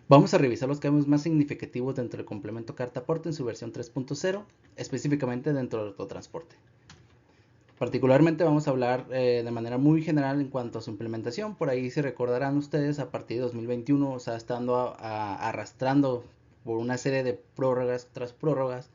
Vamos a revisar los cambios más significativos dentro del complemento carta aporte en su versión 3.0, específicamente dentro del autotransporte. Particularmente vamos a hablar de manera muy general en cuanto a su implementación. Por ahí se recordarán ustedes, a partir de 2021, o sea, estando arrastrando por una serie de prórrogas tras prórrogas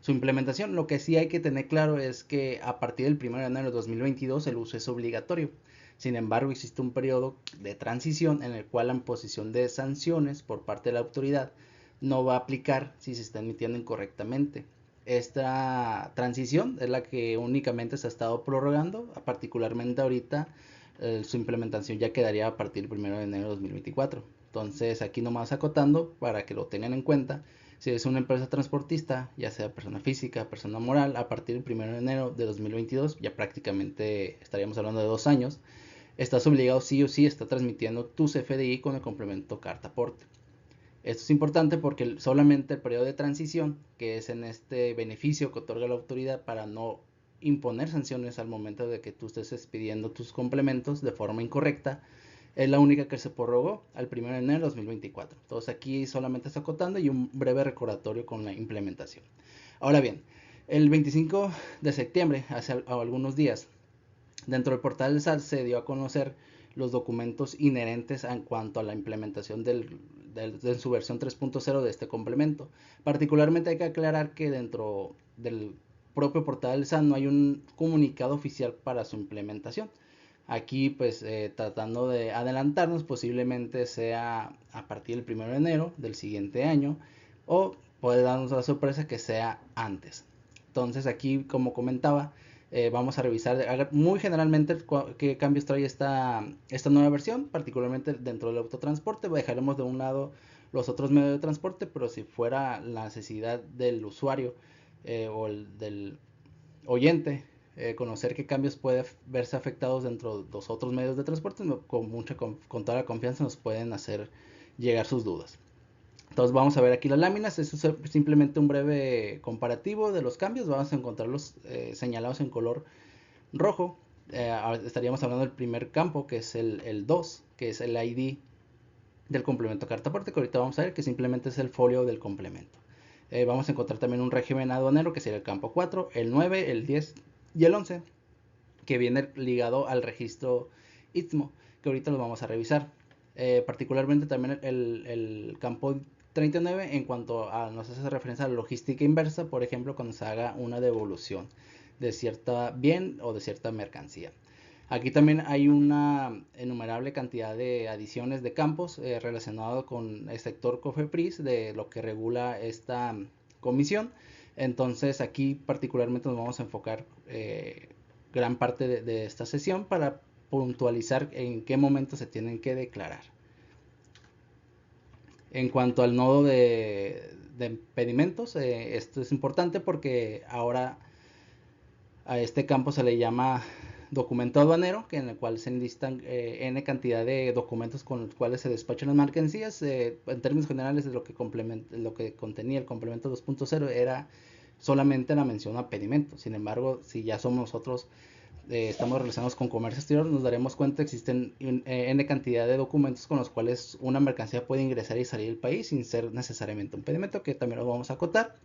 su implementación. Lo que sí hay que tener claro es que a partir del 1 de enero de 2022 el uso es obligatorio. Sin embargo, existe un periodo de transición en el cual la imposición de sanciones por parte de la autoridad no va a aplicar si se está emitiendo incorrectamente. Esta transición es la que únicamente se ha estado prorrogando, particularmente ahorita su implementación ya quedaría a partir del 1 de enero de 2024. Entonces aquí nomás acotando para que lo tengan en cuenta, si es una empresa transportista, ya sea persona física, persona moral, a partir del 1 de enero de 2022, ya prácticamente estaríamos hablando de 2 años, estás obligado sí o sí a estar transmitiendo tus FDI con el complemento carta aporte. Esto es importante porque solamente el periodo de transición, que es en este beneficio que otorga la autoridad para no imponer sanciones al momento de que tú estés expidiendo tus complementos de forma incorrecta, es la única que se prorrogó al 1 de enero de 2024. Entonces aquí solamente está acotando y un breve recordatorio con la implementación. Ahora bien, el 25 de septiembre, hace algunos días, dentro del portal del SAT se dio a conocer los documentos inherentes en cuanto a la implementación de su versión 3.0 de este complemento. Particularmente hay que aclarar que dentro del propio portal del SAT no hay un comunicado oficial para su implementación. Aquí pues tratando de adelantarnos, posiblemente sea a partir del 1 de enero del siguiente año, o puede darnos la sorpresa que sea antes. Entonces aquí, como comentaba, vamos a revisar muy generalmente qué cambios trae esta nueva versión, particularmente dentro del autotransporte. Dejaremos de un lado los otros medios de transporte, pero si fuera la necesidad del usuario o del oyente conocer qué cambios puede verse afectados dentro de los otros medios de transporte, con toda la confianza nos pueden hacer llegar sus dudas. Entonces vamos a ver aquí las láminas. Esto es simplemente un breve comparativo de los cambios. Vamos a encontrarlos señalados en color rojo. Estaríamos hablando del primer campo, que es el 2, que es el ID del complemento carta aporte, que ahorita vamos a ver que simplemente es el folio del complemento. Vamos a encontrar también un régimen aduanero, que sería el campo 4, el 9, el 10 y el 11, que viene ligado al registro ITMO, que ahorita lo vamos a revisar. Particularmente también el campo 39 en cuanto a nos hace referencia a la logística inversa, por ejemplo, cuando se haga una devolución de cierta bien o de cierta mercancía. Aquí también hay una enumerable cantidad de adiciones de campos relacionados con el sector COFEPRIS, de lo que regula esta comisión. Entonces aquí particularmente nos vamos a enfocar gran parte de esta sesión para puntualizar en qué momento se tienen que declarar. En cuanto al nodo de impedimentos, esto es importante porque ahora a este campo se le llama documento aduanero, que en el cual se enlistan n cantidad de documentos con los cuales se despachan las mercancías. En términos generales, lo que contenía el complemento 2.0 era solamente la mención a pedimento. Sin embargo, si ya somos nosotros, estamos relacionados con comercio exterior, nos daremos cuenta que existen n cantidad de documentos con los cuales una mercancía puede ingresar y salir del país sin ser necesariamente un pedimento, que también lo vamos a acotar.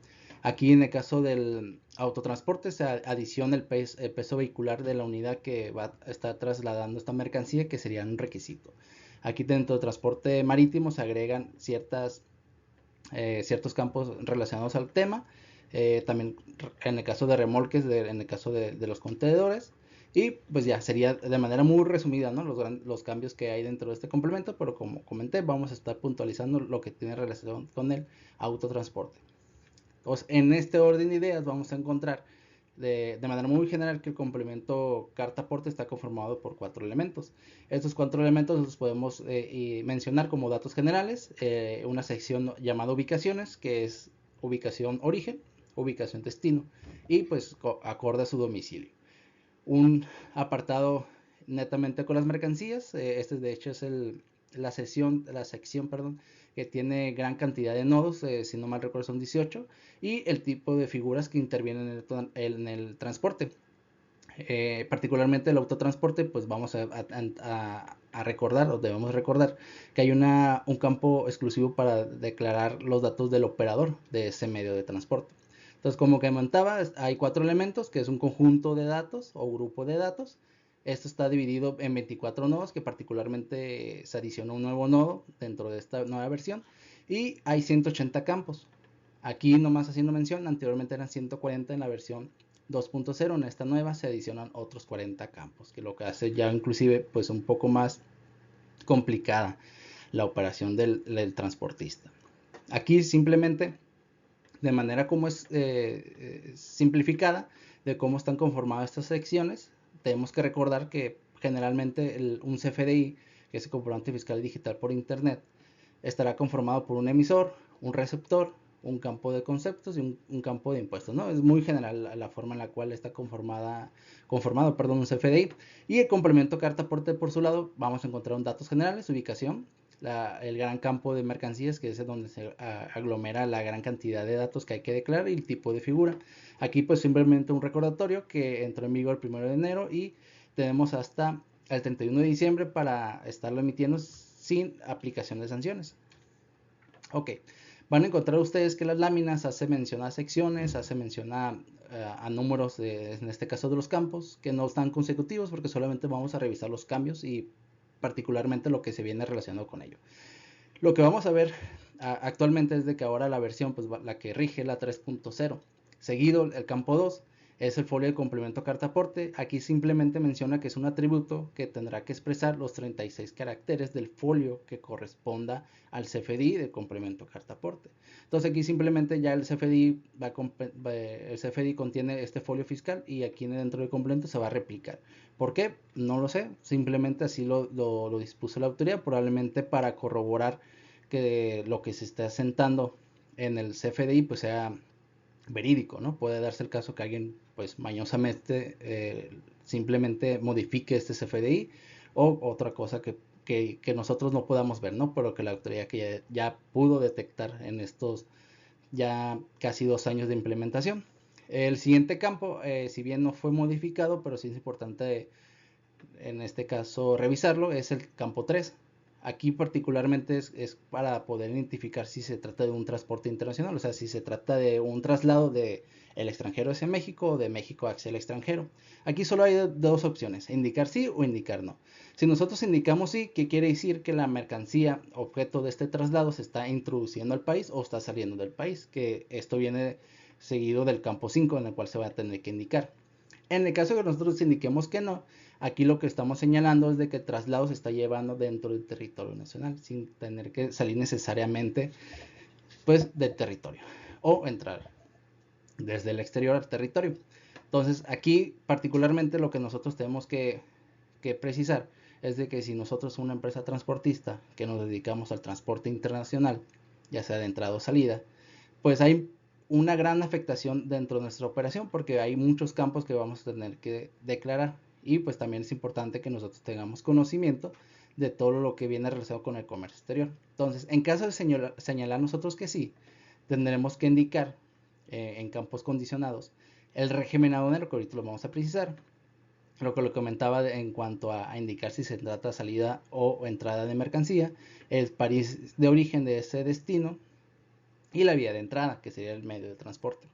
Aquí en el caso del autotransporte se adiciona el peso vehicular de la unidad que va a estar trasladando esta mercancía, que sería un requisito. Aquí dentro del transporte marítimo se agregan ciertos campos relacionados al tema. También en el caso de remolques, en el caso de los contenedores. Y pues ya sería de manera muy resumida, ¿no? Los cambios que hay dentro de este complemento, pero como comenté, vamos a estar puntualizando lo que tiene relación con el autotransporte. Entonces, en este orden de ideas vamos a encontrar de manera muy general que el complemento carta aporte está conformado por 4 elementos. Estos 4 elementos los podemos mencionar como datos generales, una sección llamada ubicaciones, que es ubicación origen, ubicación destino, y pues acorde a su domicilio. Un apartado netamente con las mercancías, este de hecho es la sección, perdón, que tiene gran cantidad de nodos, si no mal recuerdo son 18, y el tipo de figuras que intervienen en el transporte. Particularmente el autotransporte, pues vamos a recordar, o debemos recordar, que hay un campo exclusivo para declarar los datos del operador de ese medio de transporte. Entonces, como comentaba, hay 4 elementos, que es un conjunto de datos o grupo de datos. Esto está dividido en 24 nodos, que particularmente se adiciona un nuevo nodo dentro de esta nueva versión. Y hay 180 campos. Aquí nomás haciendo mención, anteriormente eran 140 en la versión 2.0, en esta nueva se adicionan otros 40 campos, que lo que hace ya inclusive pues un poco más complicada la operación del transportista. Aquí simplemente de manera como es simplificada de cómo están conformadas estas secciones, tenemos que recordar que generalmente un CFDI, que es el comprobante fiscal digital por internet, estará conformado por un emisor, un receptor, un campo de conceptos y un campo de impuestos, ¿no? Es muy general la forma en la cual está conformado, un CFDI. Y el complemento carta aporte por su lado, vamos a encontrar un datos generales, ubicación, el gran campo de mercancías, que es donde se aglomera la gran cantidad de datos que hay que declarar, y el tipo de figura. Aquí pues simplemente un recordatorio que entró en vigor el 1 de enero y tenemos hasta el 31 de diciembre para estarlo emitiendo sin aplicación de sanciones. Ok, van a encontrar ustedes que las láminas hace mención a secciones, hace mención a números, en este caso de los campos, que no están consecutivos porque solamente vamos a revisar los cambios y particularmente lo que se viene relacionado con ello. Lo que vamos a ver actualmente es de que ahora la versión, pues la que rige la 3.0, seguido el campo 2, es el folio de complemento carta aporte. Aquí simplemente menciona que es un atributo que tendrá que expresar los 36 caracteres del folio que corresponda al CFDI de complemento carta aporte. Entonces aquí simplemente ya el CFDI contiene este folio fiscal y aquí dentro del complemento se va a replicar. ¿Por qué? No lo sé, simplemente así lo dispuso la autoridad, probablemente para corroborar que lo que se está asentando en el CFDI pues sea verídico, ¿no? Puede darse el caso que alguien pues mañosamente simplemente modifique este CFDI o otra cosa que nosotros no podamos ver, ¿no? Pero que la autoridad que ya pudo detectar en estos ya casi 2 años de implementación. El siguiente campo, si bien no fue modificado, pero sí es importante en este caso revisarlo, es el campo 3. Aquí particularmente es para poder identificar si se trata de un transporte internacional, o sea, si se trata de un traslado de el extranjero hacia México o de México hacia el extranjero. Aquí solo hay dos opciones, indicar sí o indicar no. Si nosotros indicamos sí, ¿qué quiere decir? Que la mercancía objeto de este traslado se está introduciendo al país o está saliendo del país, que esto viene seguido del campo 5 en el cual se va a tener que indicar. En el caso que nosotros indiquemos que no, aquí lo que estamos señalando es de que el traslado se está llevando dentro del territorio nacional, sin tener que salir necesariamente pues del territorio o entrar desde el exterior al territorio. Entonces aquí particularmente lo que nosotros tenemos que precisar es de que si nosotros somos una empresa transportista que nos dedicamos al transporte internacional, ya sea de entrada o salida, pues hay una gran afectación dentro de nuestra operación porque hay muchos campos que vamos a tener que declarar y pues también es importante que nosotros tengamos conocimiento de todo lo que viene relacionado con el comercio exterior. Entonces, en caso de señalar nosotros que sí, tendremos que indicar en campos condicionados el régimen aduanero, que ahorita lo vamos a precisar, lo que lo comentaba en cuanto a indicar si se trata de salida o entrada de mercancía, el país de origen de ese destino y la vía de entrada, que sería el medio de transporte.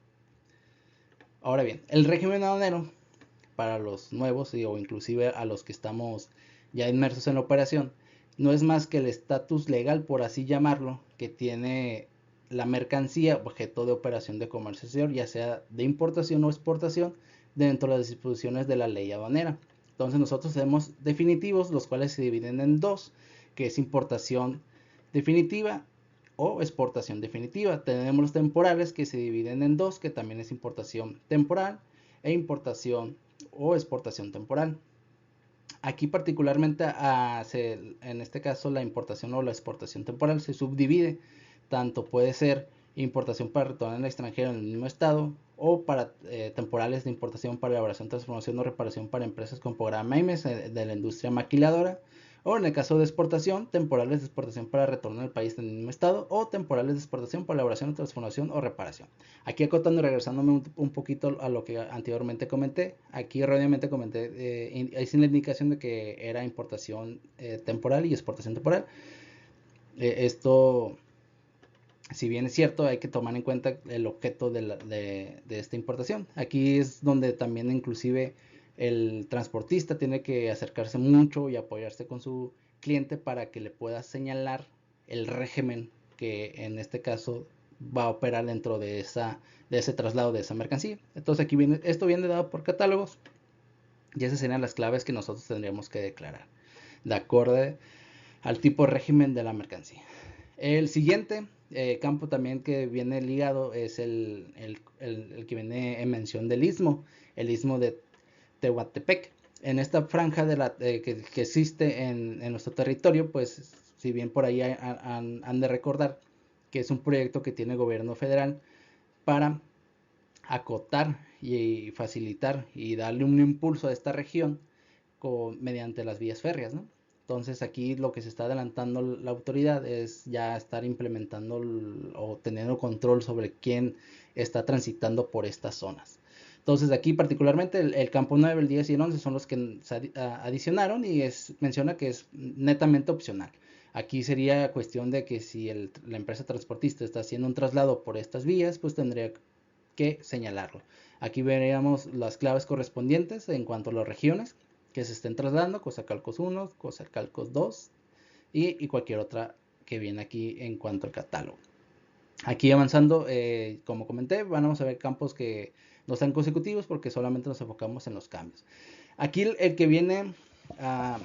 Ahora bien, el régimen aduanero para los nuevos o inclusive a los que estamos ya inmersos en la operación no es más que el estatus legal, por así llamarlo, que tiene la mercancía objeto de operación de comercio exterior, ya sea de importación o exportación, dentro de las disposiciones de la ley aduanera. Entonces nosotros tenemos definitivos, los cuales se dividen en dos, que es importación definitiva o exportación definitiva. Tenemos los temporales, que se dividen en dos, que también es importación temporal e importación o exportación temporal. Aquí particularmente en este caso la importación o la exportación temporal se subdivide, tanto puede ser importación para retornar al extranjero en el mismo estado o para temporales de importación para elaboración, transformación o reparación para empresas con programa MIMES de la industria maquiladora O en el caso de exportación, temporales de exportación para retorno al país en el mismo estado, o temporales de exportación para elaboración, transformación o reparación. Aquí acotando y regresándome un poquito a lo que anteriormente comenté, aquí erróneamente comenté, hice la indicación de que era importación temporal y exportación temporal. Esto, si bien es cierto, hay que tomar en cuenta el objeto de esta importación. Aquí es donde también inclusive el transportista tiene que acercarse mucho y apoyarse con su cliente para que le pueda señalar el régimen que en este caso va a operar dentro de ese traslado de esa mercancía. Entonces aquí esto viene dado por catálogos y esas serían las claves que nosotros tendríamos que declarar de acuerdo al tipo de régimen de la mercancía. El siguiente campo también que viene ligado es el que viene en mención del istmo, el istmo de Tehuantepec. En esta franja que existe en nuestro territorio, pues si bien por ahí han de recordar que es un proyecto que tiene el gobierno federal para acotar y facilitar y darle un impulso a esta región mediante las vías férreas, ¿no? Entonces aquí lo que se está adelantando la autoridad es ya estar implementando o teniendo control sobre quién está transitando por estas zonas. Entonces aquí particularmente el campo 9, el 10 y el 11 son los que se adicionaron y menciona que es netamente opcional. Aquí sería cuestión de que si la empresa transportista está haciendo un traslado por estas vías, pues tendría que señalarlo. Aquí veríamos las claves correspondientes en cuanto a las regiones que se estén trasladando, Cozacalcos 1, Cozacalcos 2 y cualquier otra que viene aquí en cuanto al catálogo. Aquí avanzando, como comenté, vamos a ver campos que no están consecutivos porque solamente nos enfocamos en los cambios. Aquí el que viene a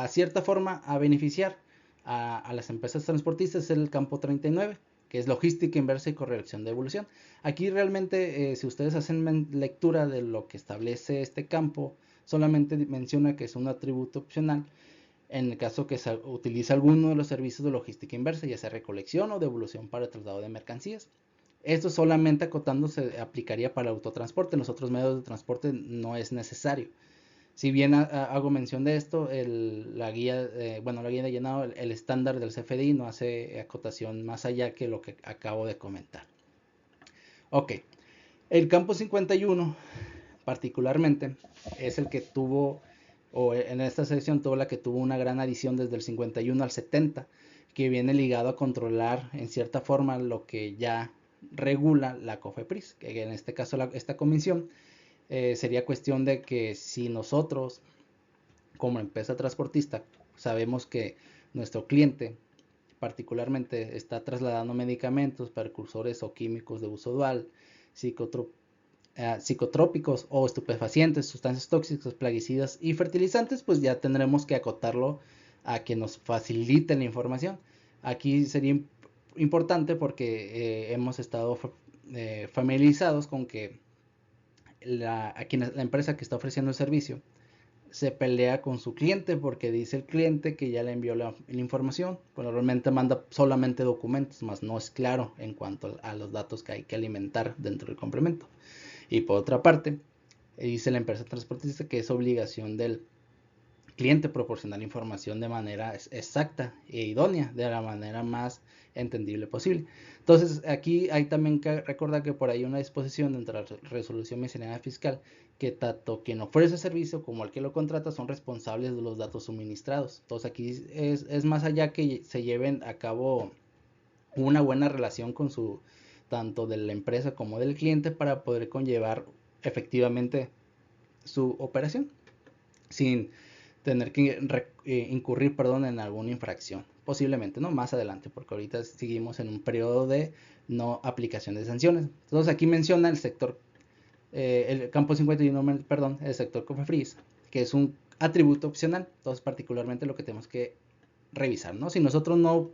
cierta forma a beneficiar a las empresas transportistas es el campo 39, que es logística inversa y corrección de evolución. Aquí realmente, si ustedes hacen lectura de lo que establece este campo, solamente menciona que es un atributo opcional en el caso que se utilice alguno de los servicios de logística inversa, ya sea recolección o devolución para el traslado de mercancías. Esto solamente acotando se aplicaría para el autotransporte, en los otros medios de transporte no es necesario. Si bien hago mención de esto, la guía de llenado, el estándar del CFDI no hace acotación más allá que lo que acabo de comentar. Ok, el campo 51 particularmente es el que tuvo, o en esta sección tuvo la que tuvo una gran adición desde el 51 al 70, que viene ligado a controlar en cierta forma lo que ya regula la COFEPRIS, que en este caso esta comisión sería cuestión de que si nosotros como empresa transportista sabemos que nuestro cliente particularmente está trasladando medicamentos, precursores o químicos de uso dual, psicotrópicos o estupefacientes, sustancias tóxicas, plaguicidas y fertilizantes, pues ya tendremos que acotarlo a que nos facilite la información. Aquí sería importante porque hemos estado familiarizados con que la empresa que está ofreciendo el servicio se pelea con su cliente porque dice el cliente que ya le envió la información, pero realmente manda solamente documentos, más no es claro en cuanto a los datos que hay que alimentar dentro del complemento. Y por otra parte, dice la empresa transportista que es obligación del cliente proporcionar información de manera exacta e idónea, de la manera más entendible posible. Entonces, aquí hay también que recordar que por ahí una disposición dentro de la resolución miscelánea fiscal que tanto quien ofrece servicio como el que lo contrata son responsables de los datos suministrados. Entonces, aquí es más allá que se lleven a cabo una buena relación con tanto de la empresa como del cliente para poder conllevar efectivamente su operación sin tener que incurrir, en alguna infracción, posiblemente, ¿no? Más adelante, porque ahorita seguimos en un periodo de no aplicación de sanciones. Entonces aquí menciona el sector, el campo 51, perdón, el sector COFEPRIS, que es un atributo opcional. Entonces particularmente lo que tenemos que revisar, ¿no? Si nosotros no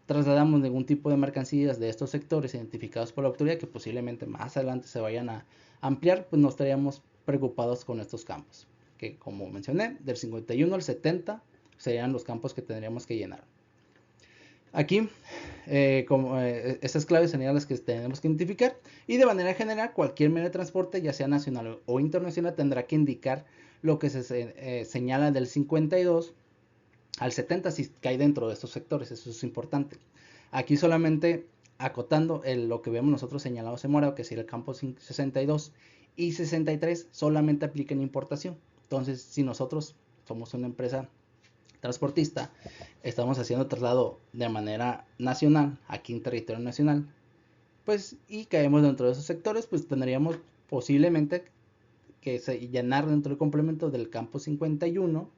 trasladamos ningún tipo de mercancías de estos sectores identificados por la autoridad, que posiblemente más adelante se vayan a ampliar, pues no estaríamos preocupados con estos campos, que como mencioné, del 51 al 70 serían los campos que tendríamos que llenar. Aquí, estas claves serían las que tenemos que identificar, y de manera general cualquier medio de transporte, ya sea nacional o internacional, tendrá que indicar lo que se señala del 52 al 70 si cae dentro de estos sectores, eso es importante. Aquí solamente acotando lo que vemos nosotros señalados en morado, que sería el campo 62 y 63, solamente aplica en importación. Entonces, si nosotros somos una empresa transportista, estamos haciendo traslado de manera nacional, aquí en territorio nacional, pues, y caemos dentro de esos sectores, pues tendríamos posiblemente que llenar dentro del complemento del campo 51,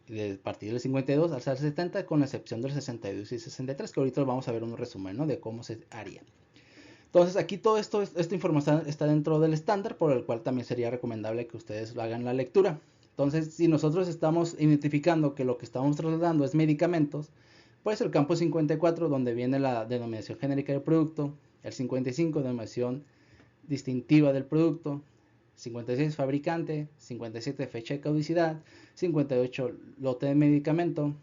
de partir del 52 al 70, con la excepción del 62 y 63, que ahorita vamos a ver un resumen, ¿no?, de cómo se haría. Entonces aquí todo esto, esta información está dentro del estándar, por el cual también sería recomendable que ustedes hagan la lectura. Entonces, si nosotros estamos identificando que lo que estamos trasladando es medicamentos, pues el campo 54, donde viene la denominación genérica del producto, el 55, denominación distintiva del producto, 56, fabricante, 57, fecha de caducidad, 58, lote de medicamento,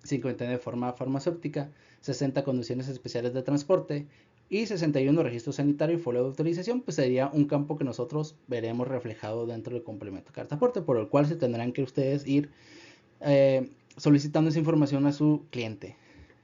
59, forma farmacéutica, 60, condiciones especiales de transporte, y 61, registro sanitario y folio de autorización, pues sería un campo que nosotros veremos reflejado dentro del complemento de cartaporte, por el cual se tendrán que ustedes ir solicitando esa información a su cliente.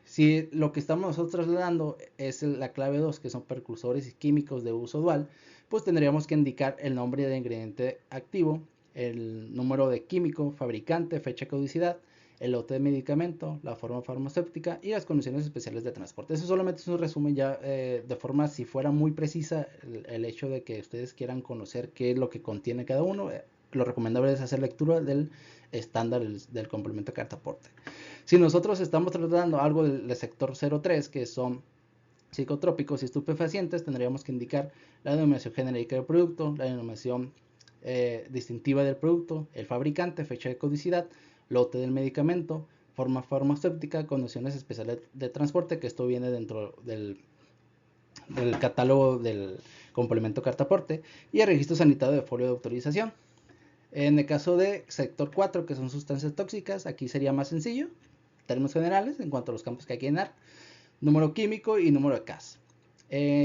Si lo que estamos nosotros trasladando es la clave 2, que son precursores químicos de uso dual, pues tendríamos que indicar el nombre de ingrediente activo, el número de químico, fabricante, fecha de caducidad, el lote de medicamento, la forma farmacéutica y las condiciones especiales de transporte. Eso solamente es un resumen ya de forma, si fuera muy precisa, el hecho de que ustedes quieran conocer qué es lo que contiene cada uno. Lo recomendable es hacer lectura del estándar del complemento de cartaporte. Si nosotros estamos tratando algo del sector 03, que son psicotrópicos y estupefacientes, tendríamos que indicar la denominación genérica del producto, la denominación distintiva del producto, el fabricante, fecha de caducidad, lote del medicamento, forma farmacéutica, condiciones especiales de transporte, que esto viene dentro del catálogo del complemento cartaporte, y el registro sanitario de folio de autorización. En el caso de sector 4, que son sustancias tóxicas, aquí sería más sencillo, términos generales, en cuanto a los campos que hay que llenar, número químico y número de CAS.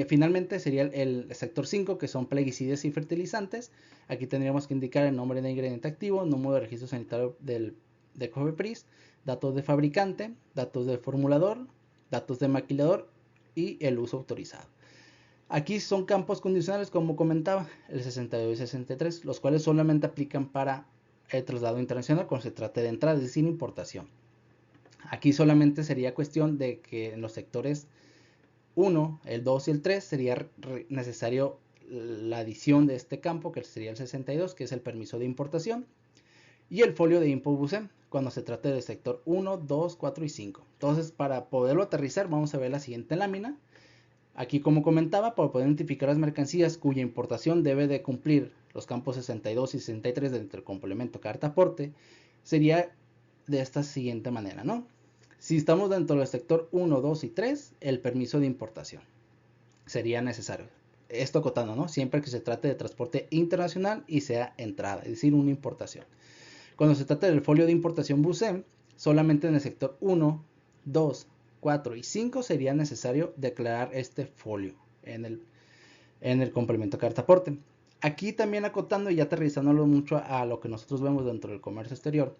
Finalmente sería el sector 5, que son plaguicidas y fertilizantes. Aquí tendríamos que indicar el nombre de ingrediente activo, número de registro sanitario de COFEPRIS, datos de fabricante, datos de formulador, datos de maquilador y el uso autorizado. Aquí son campos condicionales, como comentaba, el 62 y 63, los cuales solamente aplican para el traslado internacional cuando se trate de entrada, es decir, importación. Aquí solamente sería cuestión de que en los sectores 1, el 2 y el 3 sería necesario la adición de este campo, que sería el 62, que es el permiso de importación, y el folio de IMPO-BUSEM cuando se trate del sector 1, 2, 4 y 5. Entonces, para poderlo aterrizar, vamos a ver la siguiente lámina. Aquí, como comentaba, para poder identificar las mercancías cuya importación debe de cumplir los campos 62 y 63 dentro del complemento carta-aporte, sería de esta siguiente manera, ¿no? Si estamos dentro del sector 1, 2 y 3, el permiso de importación sería necesario. Esto acotando, ¿no?, siempre que se trate de transporte internacional y sea entrada, es decir, una importación. Cuando se trata del folio de importación BUSEM, solamente en el sector 1, 2, 4 y 5 sería necesario declarar este folio en el complemento cartaporte. Aquí también acotando y ya aterrizándolo mucho a lo que nosotros vemos dentro del comercio exterior.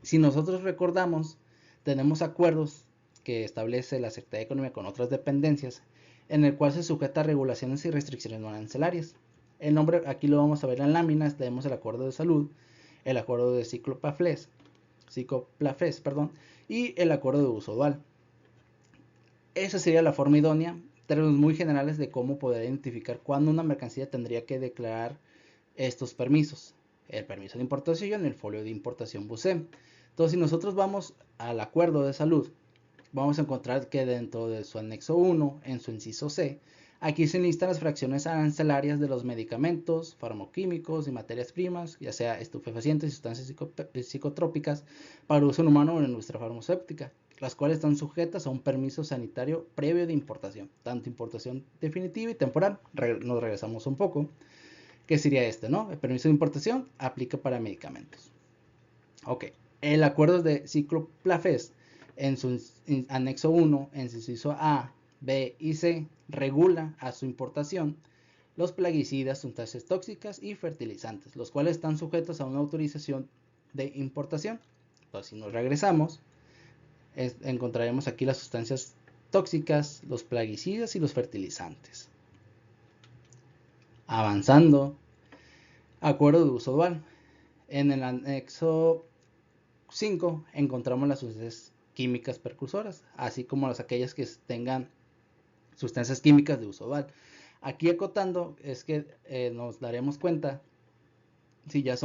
Si nosotros recordamos, tenemos acuerdos que establece la Secretaría de Economía con otras dependencias, en el cual se sujeta a regulaciones y restricciones no arancelarias. El nombre aquí lo vamos a ver en láminas. Tenemos el acuerdo de salud, el acuerdo de Cicloplafes, y el acuerdo de uso dual. Esa sería la forma idónea, términos muy generales de cómo poder identificar cuándo una mercancía tendría que declarar estos permisos: el permiso de importación y el folio de importación BUSEM. Entonces, si nosotros vamos al acuerdo de salud, vamos a encontrar que dentro de su anexo 1, en su inciso C, aquí se listan las fracciones arancelarias de los medicamentos, farmacoquímicos y materias primas, ya sea estupefacientes y sustancias psicotrópicas para uso humano o en la industria farmacéutica, las cuales están sujetas a un permiso sanitario previo de importación, tanto importación definitiva y temporal. Nos regresamos un poco. ¿Qué sería este, no? El permiso de importación aplica para medicamentos. Ok, el acuerdo de Cicloplafes en su anexo 1, en su inciso A, B y C, regula a su importación los plaguicidas, sustancias tóxicas y fertilizantes, los cuales están sujetos a una autorización de importación. Entonces, si nos regresamos, encontraremos aquí las sustancias tóxicas, los plaguicidas y los fertilizantes. Avanzando, acuerdo de uso dual. En el anexo 5 encontramos las sustancias químicas precursoras, así como aquellas que tengan sustancias químicas de uso dual. Aquí acotando es que nos daremos cuenta, si ya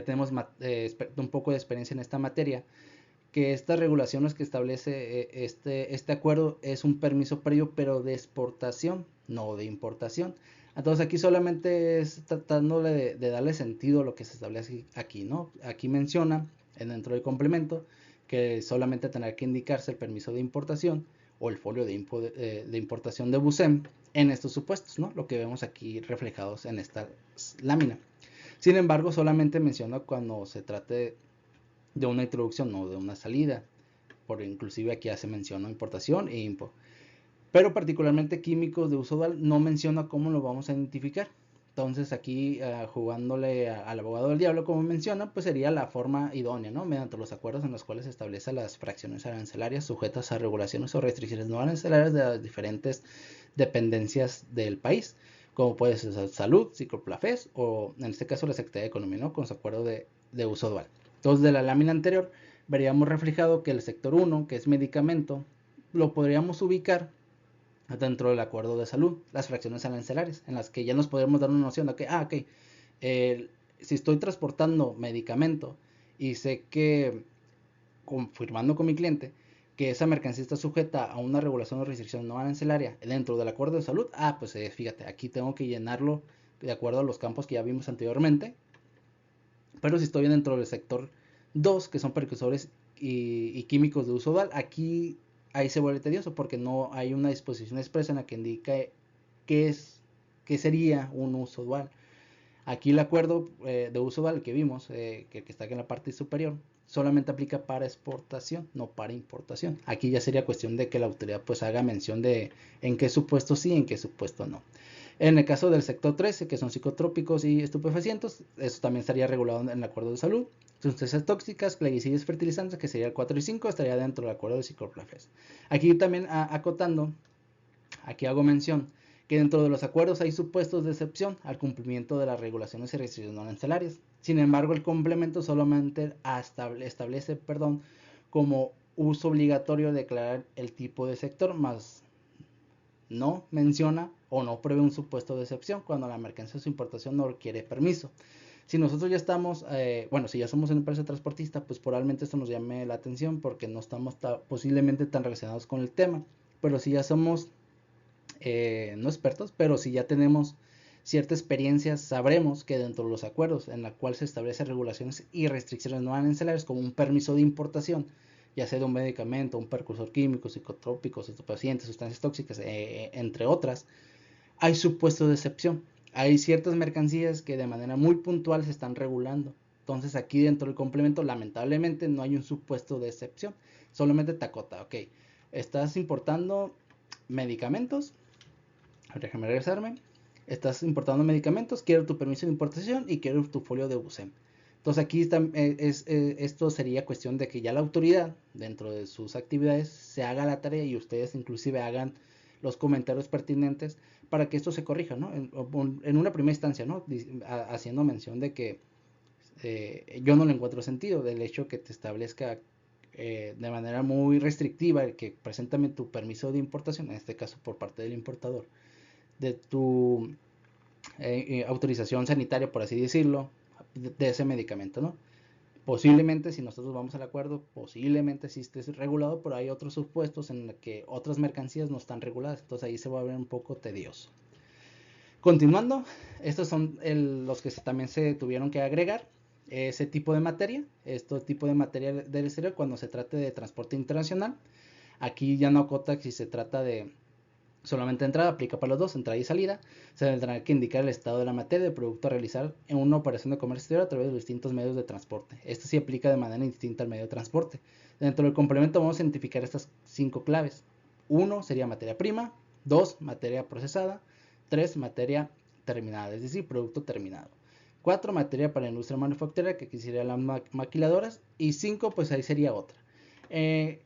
tenemos un poco de experiencia en esta materia, que estas regulaciones que establece este acuerdo es un permiso previo, pero de exportación, no de importación. Entonces aquí solamente es tratando de darle sentido a lo que se establece aquí, ¿no? Aquí menciona dentro del complemento que solamente tendrá que indicarse el permiso de importación o el folio de importación de BUSEM en estos supuestos, ¿no? Lo que vemos aquí reflejados en esta lámina. Sin embargo, solamente menciona cuando se trate de una introducción, no de una salida. Por inclusive aquí hace mención a importación e import. Pero particularmente químicos de uso dual no menciona cómo lo vamos a identificar. Entonces aquí jugándole al abogado del diablo, como menciona, pues sería la forma idónea, ¿no? Mediante los acuerdos en los cuales se establecen las fracciones arancelarias sujetas a regulaciones o restricciones no arancelarias de las diferentes dependencias del país, como puede ser Salud, Psicoplafes o en este caso la Secretaría de Economía, ¿no? Con su acuerdo de uso dual. Entonces de la lámina anterior veríamos reflejado que el sector 1, que es medicamento, lo podríamos ubicar dentro del acuerdo de salud, las fracciones arancelarias, en las que ya nos podemos dar una noción de que, si estoy transportando medicamento y sé que, confirmando con mi cliente, que esa mercancía está sujeta a una regulación o restricción no arancelaria dentro del acuerdo de salud, pues fíjate, aquí tengo que llenarlo de acuerdo a los campos que ya vimos anteriormente. Pero si estoy dentro del sector 2, que son precursores y químicos de uso dual, aquí ahí se vuelve tedioso porque no hay una disposición expresa en la que indica qué sería un uso dual. Aquí el acuerdo de uso dual que vimos, que está aquí en la parte superior, solamente aplica para exportación, no para importación. Aquí ya sería cuestión de que la autoridad pues haga mención de en qué supuesto sí, en qué supuesto no. En el caso del sector 13, que son psicotrópicos y estupefacientes, eso también estaría regulado en el acuerdo de salud. Sustancias tóxicas, plaguicidas, fertilizantes, que sería el 4 y 5, estaría dentro del acuerdo de Psicoplafes. Aquí también acotando, aquí hago mención que dentro de los acuerdos hay supuestos de excepción al cumplimiento de las regulaciones y restricciones no arancelarias. Sin embargo, el complemento solamente establece como uso obligatorio declarar el tipo de sector, más no menciona o no prevé un supuesto de excepción cuando la mercancía de su importación no requiere permiso. Si nosotros ya estamos, si ya somos una empresa transportista, pues probablemente esto nos llame la atención porque no estamos posiblemente tan relacionados con el tema. Pero si ya somos, no expertos, pero si ya tenemos cierta experiencia, sabremos que dentro de los acuerdos en la cual se establecen regulaciones y restricciones no arancelarias como un permiso de importación, ya sea de un medicamento, un precursor químico, psicotrópicos, estupefacientes, sustancias tóxicas, entre otras, hay supuestos de excepción. Hay ciertas mercancías que de manera muy puntual se están regulando. Entonces aquí dentro del complemento lamentablemente no hay un supuesto de excepción. Solamente te acota, ok, estás importando medicamentos, déjame regresarme, estás importando medicamentos, quiero tu permiso de importación y quiero tu folio de BUSEM. Entonces aquí esto sería cuestión de que ya la autoridad dentro de sus actividades se haga la tarea y ustedes inclusive hagan los comentarios pertinentes para que esto se corrija, ¿no? En una primera instancia, ¿no? Haciendo mención de que yo no le encuentro sentido del hecho que te establezca de manera muy restrictiva el que preséntame tu permiso de importación, en este caso por parte del importador, de tu autorización sanitaria, por así decirlo, de ese medicamento, ¿no? Posiblemente, si nosotros vamos al acuerdo, posiblemente sí esté regulado, pero hay otros supuestos en los que otras mercancías no están reguladas, entonces ahí se va a ver un poco tedioso. Continuando, estos son los que también se tuvieron que agregar, ese tipo de materia, este tipo de materia del exterior cuando se trate de transporte internacional. Aquí ya no acota si se trata de solamente entrada, aplica para los dos, entrada y salida. Se tendrá que indicar el estado de la materia del producto a realizar en una operación de comercio exterior a través de los distintos medios de transporte. Esto sí aplica de manera distinta al medio de transporte. Dentro del complemento vamos a identificar estas 5 claves. 1 sería materia prima, 2 materia procesada, 3 materia terminada, es decir, producto terminado. 4, materia para la industria manufacturera, que aquí serían las maquiladoras. Y 5, pues ahí sería otra.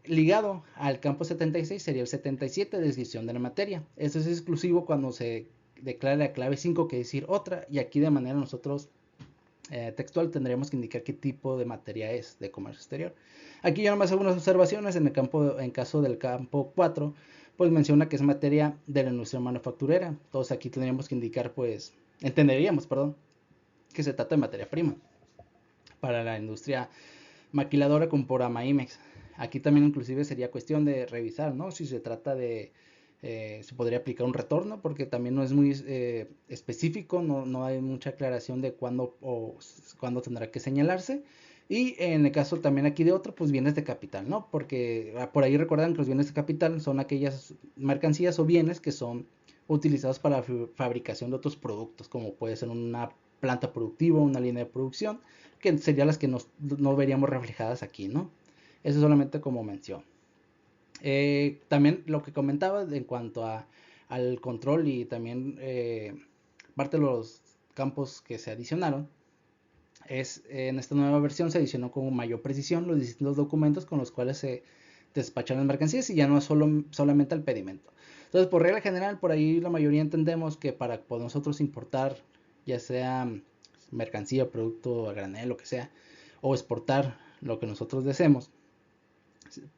Ligado al campo 76 sería el 77, descripción de la materia. Eso es exclusivo cuando se declara la clave 5, que es decir otra, y aquí de manera nosotros textual tendríamos que indicar qué tipo de materia es de comercio exterior. Aquí yo nomás hago unas observaciones en caso del campo 4, pues menciona que es materia de la industria manufacturera. Entonces aquí tendríamos que indicar, pues, entenderíamos, perdón, que se trata de materia prima para la industria maquiladora con Porama Imex. Aquí también inclusive sería cuestión de revisar, ¿no? Si se trata de, se podría aplicar un retorno, porque también no es muy específico, no hay mucha aclaración de cuándo tendrá que señalarse. Y en el caso también aquí de otro, pues bienes de capital, ¿no? Porque por ahí recuerdan que los bienes de capital son aquellas mercancías o bienes que son utilizados para la fabricación de otros productos, como puede ser una planta productiva, una línea de producción, que serían las que no veríamos reflejadas aquí, ¿no? Eso solamente como mención. También lo que comentaba en cuanto al control y también parte de los campos que se adicionaron, es en esta nueva versión se adicionó con mayor precisión los distintos documentos con los cuales se despachan las mercancías y ya no es solamente el pedimento. Entonces, por regla general, por ahí la mayoría entendemos que para poder nosotros importar, ya sea mercancía, producto a granel, lo que sea, o exportar lo que nosotros deseemos,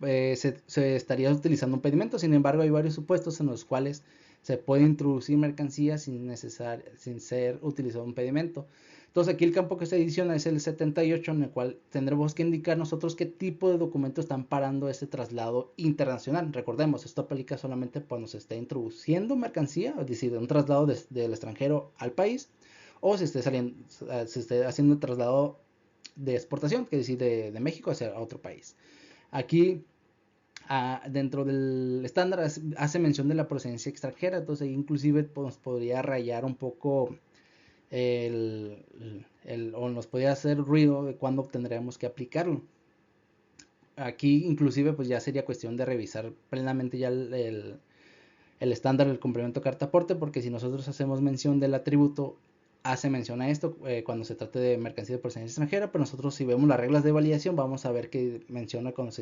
se estaría utilizando un pedimento. Sin embargo, hay varios supuestos en los cuales se puede introducir mercancía sin ser utilizado un pedimento. Entonces aquí el campo que se adiciona es el 78, en el cual tendremos que indicar nosotros qué tipo de documentos están parando este traslado internacional. Recordemos, esto aplica solamente cuando se esté introduciendo mercancía, es decir, de un traslado del extranjero al país, o se esté haciendo el traslado de exportación, que es decir, de México hacia otro país. Aquí dentro del estándar hace mención de la procedencia extranjera, entonces inclusive pues, podría rayar un poco o nos podría hacer ruido de cuándo tendríamos que aplicarlo. Aquí inclusive pues ya sería cuestión de revisar plenamente ya el estándar del complemento carta aporte, porque si nosotros hacemos mención del atributo, hace mención a esto cuando se trate de mercancía de procedencia extranjera, pero nosotros si vemos las reglas de validación vamos a ver que menciona cuando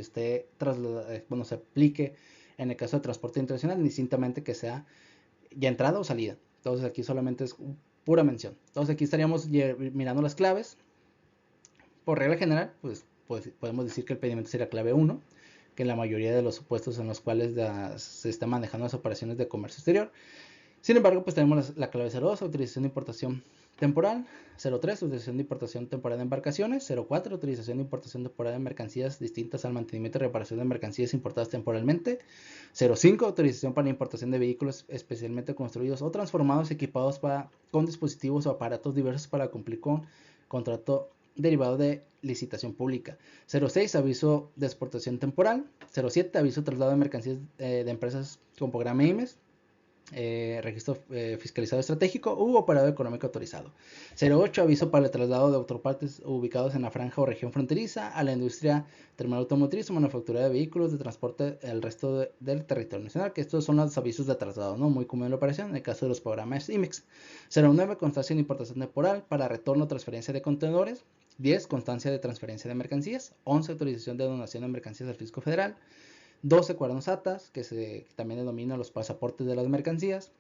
cuando se aplique en el caso de transporte internacional, indistintamente que sea ya entrada o salida. Entonces aquí solamente es pura mención. Entonces aquí estaríamos mirando las claves. Por regla general, pues podemos decir que el pedimento sería clave 1, que en la mayoría de los supuestos en los cuales se están manejando las operaciones de comercio exterior. Sin embargo, pues tenemos la clave 02, autorización de importación temporal; 03, autorización de importación temporal de embarcaciones; 04, autorización de importación temporal de mercancías distintas al mantenimiento y reparación de mercancías importadas temporalmente; 05, autorización para importación de vehículos especialmente construidos o transformados equipados con dispositivos o aparatos diversos para cumplir con contrato derivado de licitación pública; 06, aviso de exportación temporal; 07, aviso de traslado de mercancías de empresas con programa IMES, registro fiscalizado estratégico u operador económico autorizado; 08, aviso para el traslado de autopartes ubicados en la franja o región fronteriza a la industria terminal automotriz o manufactura de vehículos de transporte el resto del territorio nacional, que estos son los avisos de traslado, ¿no? Muy común en la operación en el caso de los programas IMEX. 09, constancia de importación temporal para retorno o transferencia de contenedores; 10, constancia de transferencia de mercancías; 11, autorización de donación de mercancías al fisco federal; 12, cuadernos ATAS, que también denomina los pasaportes de las mercancías;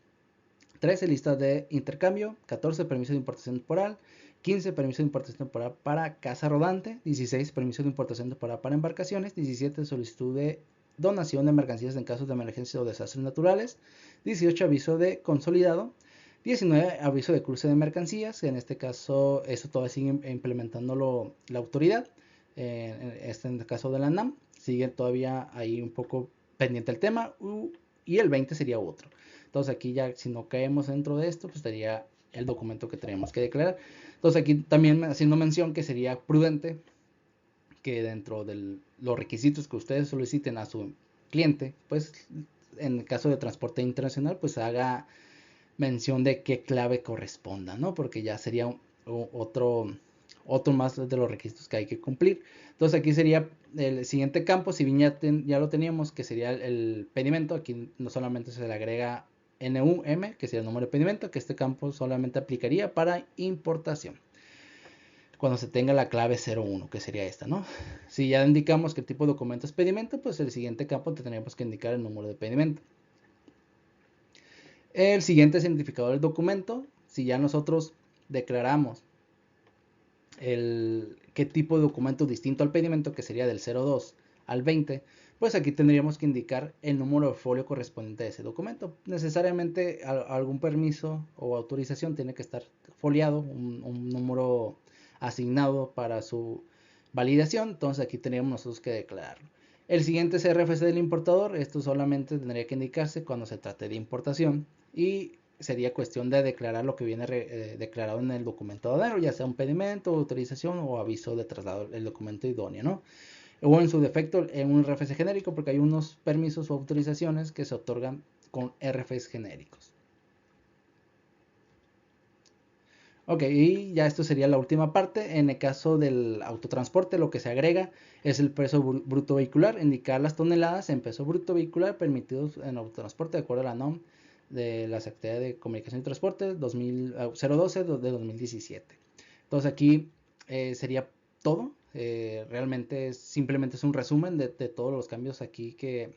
13, lista de intercambio; 14, permiso de importación temporal; 15, permiso de importación temporal para casa rodante; 16, permiso de importación temporal para embarcaciones; 17, solicitud de donación de mercancías en casos de emergencia o desastres naturales; 18, aviso de consolidado; 19, aviso de cruce de mercancías, que en este caso eso todavía sigue implementándolo la autoridad, en el caso de la ANAM sigue todavía ahí un poco pendiente el tema, y el 20 sería otro. Entonces aquí ya si no caemos dentro de esto, pues sería el documento que tenemos que declarar. Entonces aquí también haciendo mención que sería prudente que dentro de los requisitos que ustedes soliciten a su cliente, pues en el caso de transporte internacional, pues haga mención de qué clave corresponda, ¿no? Porque ya sería otro más de los requisitos que hay que cumplir. Entonces aquí sería el siguiente campo, si bien ya lo teníamos, que sería el pedimento. Aquí no solamente se le agrega NUM, que sería el número de pedimento, que este campo solamente aplicaría para importación. cuando se tenga la clave 01, que sería esta, ¿no? Si ya indicamos que el tipo de documento es pedimento, pues el siguiente campo tendríamos que indicar el número de pedimento. El siguiente es identificador del documento. Si ya nosotros declaramos qué tipo de documento distinto al pedimento, que sería del 02 al 20, pues aquí tendríamos que indicar el número de folio correspondiente a ese documento. Necesariamente algún permiso o autorización tiene que estar foliado, un número asignado para su validación, entonces aquí tendríamos nosotros que declararlo. El siguiente es RFC del importador. Esto solamente tendría que indicarse cuando se trate de importación y sería cuestión de declarar lo que viene declarado en el documento aduanero, ya sea un pedimento, autorización o aviso de traslado, el documento idóneo, ¿no? O en su defecto en un RFC genérico, porque hay unos permisos o autorizaciones que se otorgan con RFCs genéricos. Ok, y ya esto sería la última parte. En el caso del autotransporte, lo que se agrega es el peso bruto vehicular, indicar las toneladas en peso bruto vehicular permitidos en autotransporte de acuerdo a la NOM de la Secretaría de Comunicación y Transporte 012 de 2017. Entonces aquí sería todo. Realmente simplemente es un resumen de todos los cambios aquí que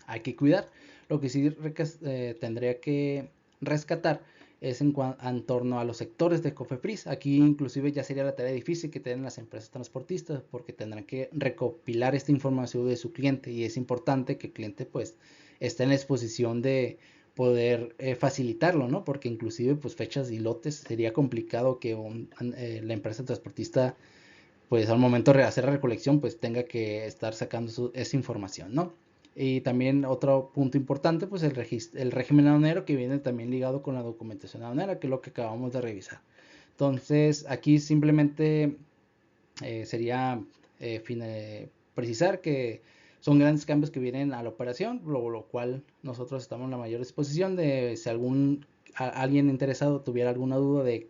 hay que cuidar. Lo que sí tendría que rescatar es en torno a los sectores de COFEPRIS. Aquí inclusive ya sería la tarea difícil que tienen las empresas transportistas porque tendrán que recopilar esta información de su cliente y es importante que el cliente pues esté en la exposición de poder facilitarlo, ¿no? Porque inclusive pues fechas y lotes sería complicado que la empresa transportista pues al momento de hacer la recolección pues tenga que estar sacando esa información, ¿no? Y también otro punto importante, pues el régimen aduanero que viene también ligado con la documentación aduanera, que es lo que acabamos de revisar. Entonces, aquí simplemente sería precisar que son grandes cambios que vienen a la operación, lo cual nosotros estamos en la mayor disposición de si alguien interesado tuviera alguna duda de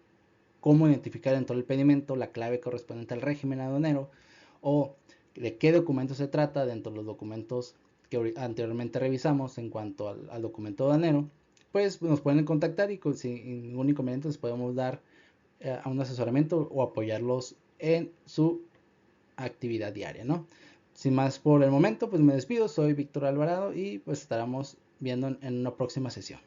cómo identificar dentro del pedimento la clave correspondiente al régimen aduanero o de qué documento se trata dentro de los documentos que anteriormente revisamos en cuanto al documento aduanero, pues nos pueden contactar y sin ningún inconveniente les podemos dar a un asesoramiento o apoyarlos en su actividad diaria, ¿no? Sin más por el momento, pues me despido, soy Víctor Alvarado y pues estaremos viendo en una próxima sesión.